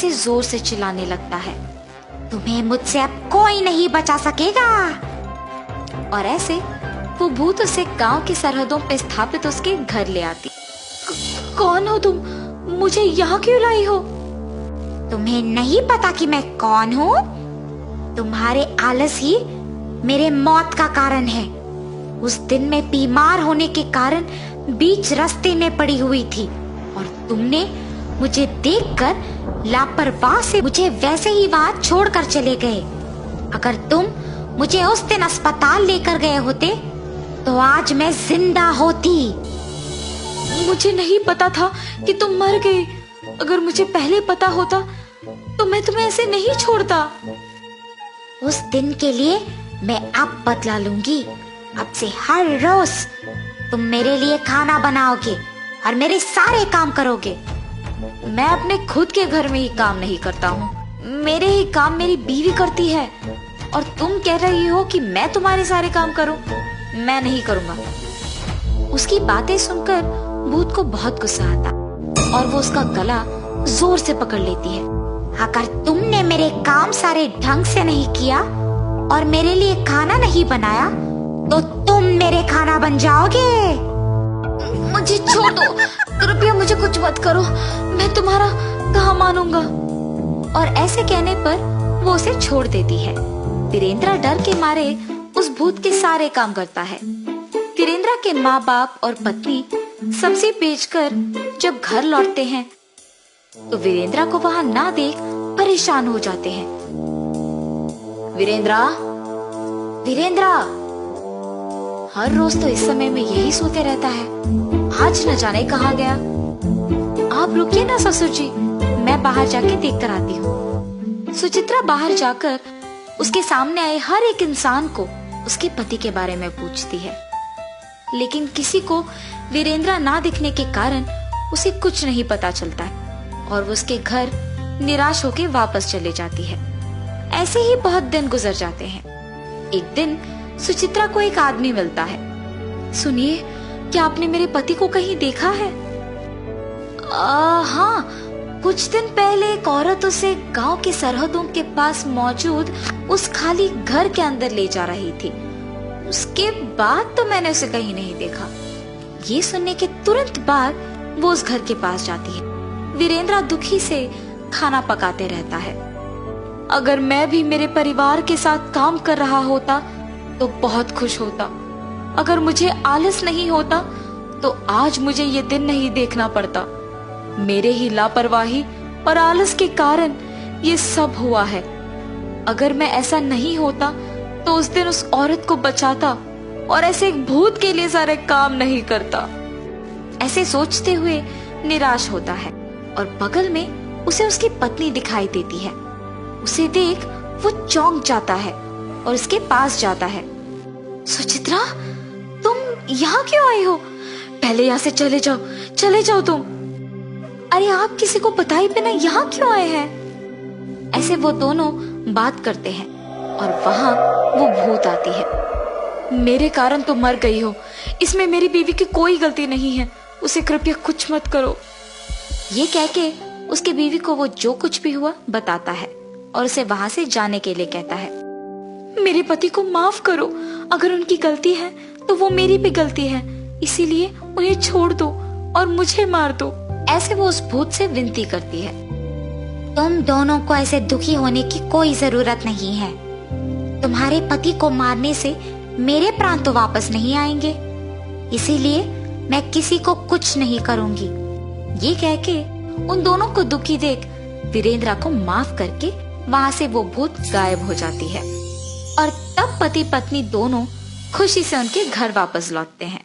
ऐसे जोर से चिल्लाने लगता है, तुम्हें मुझसे अब कोई नहीं बचा सकेगा। और ऐसे वो भूत उसे गांव की सरहदों पे स्थापित उसके घर ले आती। कौन हो तुम? मुझे यहाँ क्यों लाई हो? तुम्हें नहीं पता कि मैं कौन हूँ? तुम्हारे आलस ही मेरे मौत का कारण है। उस दिन मैं बीमार होने के कारण बीच रास्ते में पड़ी हुई थी और तुमने मुझे देखकर लापरवाह से मुझे वैसे ही वहां छोड़कर चले गए। अगर तुम मुझे उस दिन अस्पताल लेकर गए होते तो आज मैं जिंदा होती। मुझे नहीं पता था कि तुम मर गए। अगर मुझे पहले पता होता तो मैं तुम्हें ऐसे नहीं छोड़ता। उस दिन के लिए मैं अब बदला लूंगी। अब से हर रोज तुम मेरे लिए खाना बनाओगे और मेरे सारे काम करोगे। मैं अपने खुद के घर में ही काम नहीं करता हूँ, मेरे ही काम मेरी बीवी करती है। और तुम कह रही हो कि मैं तुम्हारे सारे काम करूं? मैं नहीं करूंगा। उसकी बातें सुनकर भूत को बहुत गुस्सा आता और वो उसका गला जोर से पकड़ लेती है। अगर तुमने मेरे काम सारे ढंग से नहीं किया और मेरे लिए खाना नहीं बनाया तो तुम मेरे खाना बन जाओगे। मुझे छोड़ दो, कृपया मुझे कुछ मत करो, मैं तुम्हारा कहाँ मानूंगा। और ऐसे कहने पर वो उसे छोड़ देती है। वीरेंद्र डर के मारे उस भूत के सारे काम करता है। वीरेंद्र के माँ बाप और पत्नी सब्जी बेचकर जब घर लौटते हैं तो वीरेंद्र को वहां ना देख परेशान हो जाते हैं। वीरेंद्र, वीरेंद्र, हर रोज तो इस समय में यही सोते रहता है, आज न जाने कहाँ गया। आप रुकिए ना ससुर जी, मैं बाहर जाके देख कर आती हूँ। सुचित्रा बाहर जाकर उसके सामने आए हर एक इंसान को उसके पति के बारे में पूछती है, लेकिन किसी को वीरेंद्र ना दिखने के कारण उसे कुछ नहीं पता चलता है और वो उसके घर निराश होकर वापस चले जाती है। ऐसे ही बहुत दिन गुजर जाते हैं। एक दिन सुचित्रा को एक आदमी मिलता है। सुनिए, क्या आपने मेरे पति को कहीं देखा है? हाँ, कुछ दिन पहले एक औरत उसे गांव की सरहदों के पास मौजूद उस खाली घर के अंदर ले जा रही थी। उसके बाद तो मैंने उसे कहीं नहीं देखा। ये सुनने के तुरंत बाद वो उस घर के पास जाती है। वीरेंद्र दुखी से खाना पकाते रहता है। अगर मैं भी मेरे परिवार के साथ काम कर रहा होता तो बहुत खुश होता। अगर मुझे आलस नहीं होता तो आज मुझे ये दिन नहीं देखना पड़ता। मेरे ही लापरवाही और आलस के कारण ये सब हुआ है। अगर मैं ऐसा नहीं होता तो उस दिन उस औरत को बचाता और ऐसे एक भूत के लिए सारे काम नहीं करता। ऐसे सोचते हुए निराश होता है और बगल में उसे उसकी पत्नी दिखाई देती है। उसे देख वो चौंक जाता है और उसके पास जाता है। सुचित्रा, तुम यहाँ क्यों आई हो? पहले यहाँ से चले जाओ, चले जाओ तुम। अरे आप किसी को बताए बिना यहाँ क्यों आए हैं? ऐसे वो दोनों बात करते हैं और वहां वो भूत आती है। मेरे कारण तो मर गई हो, इसमें मेरी बीवी की कोई गलती नहीं है, उसे कृपया कुछ मत करो। ये कह के उसकी बीवी को वो जो कुछ भी हुआ बताता है और उसे वहां से जाने के लिए कहता है। मेरे पति को माफ करो, अगर उनकी गलती है तो वो मेरी भी गलती है, इसीलिए उन्हें छोड़ दो और मुझे मार दो। ऐसे वो उस भूत से विनती करती है। तुम दोनों को ऐसे दुखी होने की कोई जरूरत नहीं है। तुम्हारे पति को मारने से मेरे प्राण तो वापस नहीं आएंगे, इसीलिए मैं किसी को कुछ नहीं करूंगी। ये कह के उन दोनों को दुखी देख वीरेंद्र को माफ करके वहां से वो भूत गायब हो जाती है और तब पति पत्नी दोनों खुशी से उनके घर वापस लौटते हैं।